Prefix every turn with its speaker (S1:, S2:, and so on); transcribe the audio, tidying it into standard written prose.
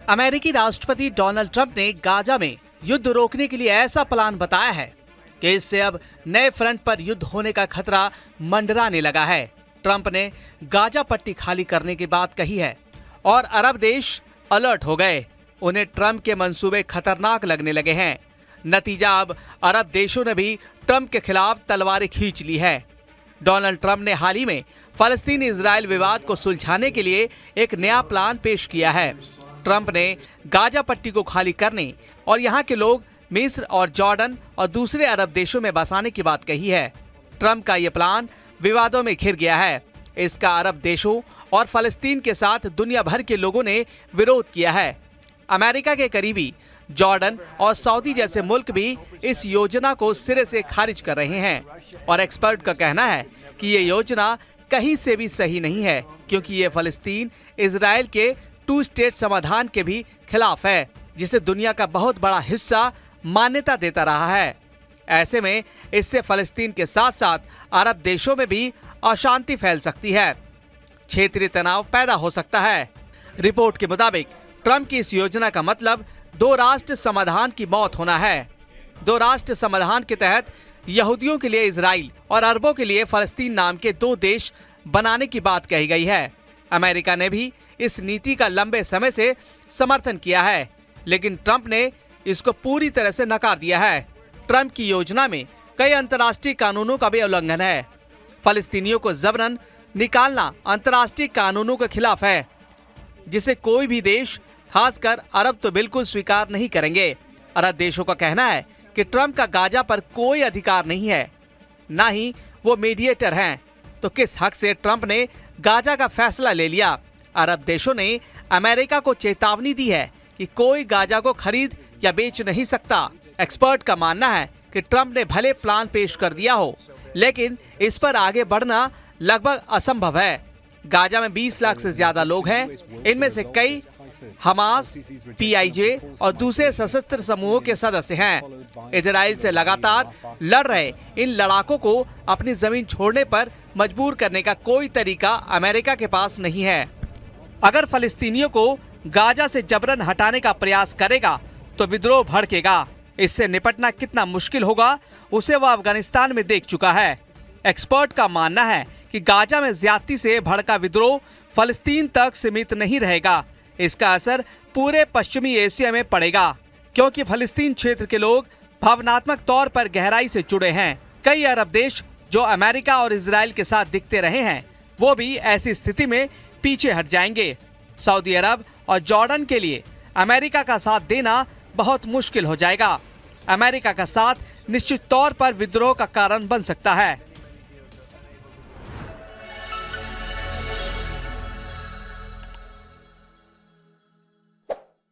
S1: अमेरिकी राष्ट्रपति Donald Trump ने गाजा में युद्ध रोकने के लिए ऐसा प्लान बताया है कि इससे अब नए फ्रंट पर युद्ध होने का खतरा मंडराने लगा है। ट्रंप ने गाजा पट्टी खाली करने की बात कही है और अरब देश अलर्ट हो गए। उन्हें ट्रंप के मंसूबे खतरनाक लगने लगे हैं। नतीजा, अब अरब देशों ने भी ट्रंप के खिलाफ तलवारें खींच ली है। डोनाल्ड ट्रंप ने हाल ही में फलस्तीन इजराइल विवाद को सुलझाने के लिए एक नया प्लान पेश किया है। ट्रंप ने गाजा पट्टी को खाली करने और यहाँ के लोग मिस्र और जॉर्डन और दूसरे अरब देशों में बसाने की बात कही है। ट्रंप का यह प्लान विवादों में घिर गया है। इसका अरब देशों और फलस्तीन के साथ दुनिया भर के लोगों ने विरोध किया है। अमेरिका के करीबी जॉर्डन और सऊदी जैसे मुल्क भी इस योजना को सिरे से खारिज कर रहे हैं और एक्सपर्ट का कहना है कि ये योजना कहीं से भी सही नहीं है, क्योंकि ये फलस्तीन इजराइल के 2 स्टेट समाधान के भी खिलाफ है, जिसे दुनिया का बहुत बड़ा हिस्सा मान्यता देता रहा है। ऐसे में इससे फलस्तीन के साथ साथ अरब देशों में भी अशांति फैल सकती है, क्षेत्रीय तनाव पैदा हो सकता है। रिपोर्ट के मुताबिक ट्रंप की इस योजना का मतलब 2 राष्ट्र समाधान की मौत होना है। 2 राष्ट्र समाधान के तहत यहूदियों के लिए इजराइल और अरबों के लिए फलस्तीन नाम के 2 देश बनाने की बात कही गई है। अमेरिका ने भी इस नीति का लंबे समय से समर्थन किया है, लेकिन ट्रंप ने इसको पूरी तरह से नकार दिया है। ट्रंप की योजना में कई अंतर्राष्ट्रीय कानूनों का भी उल्लंघन है। फलस्तीनियों को जबरन निकालना अंतर्राष्ट्रीय कानूनों के खिलाफ है, जिसे कोई भी देश, खासकर अरब तो बिल्कुल स्वीकार नहीं करेंगे। अरब देशों का कहना है कि ट्रंप का गाजा पर कोई अधिकार नहीं है, ना ही वो मीडिएटर हैं। तो किस हक से ट्रंप ने गाजा का फैसला ले लिया? अरब देशों ने अमेरिका को चेतावनी दी है कि कोई गाजा को खरीद या बेच नहीं सकता। एक्सपर्ट का मानना है कि ट्रंप ने भले प्लान पेश कर दिया हो, लेकिन इस पर आगे बढ़ना लगभग असंभव है। गाजा में 20 लाख से ज्यादा लोग हैं। इनमें से कई हमास, PIJ और दूसरे सशस्त्र समूहों के सदस्य हैं। इजराइल से लगातार लड़ रहे इन लड़ाकों को अपनी जमीन छोड़ने पर मजबूर करने का कोई तरीका अमेरिका के पास नहीं है। अगर फलस्तीनियों को गाजा से जबरन हटाने का प्रयास करेगा तो विद्रोह भड़केगा। इससे निपटना कितना मुश्किल होगा, उसे वह अफगानिस्तान में देख चुका है। एक्सपर्ट का मानना है कि गाजा में ज्यादती से भड़का विद्रोह फलस्तीन तक सीमित नहीं रहेगा। इसका असर पूरे पश्चिमी एशिया में पड़ेगा, क्योंकि फलस्तीन क्षेत्र के लोग भावनात्मक तौर पर गहराई से जुड़े हैं। कई अरब देश जो अमेरिका और इजराइल के साथ दिखते रहे हैं, वो भी ऐसी स्थिति में पीछे हट जाएंगे। सऊदी अरब और जॉर्डन के लिए अमेरिका का साथ देना बहुत मुश्किल हो जाएगा। अमेरिका का साथ निश्चित तौर पर विद्रोह का कारण बन सकता है।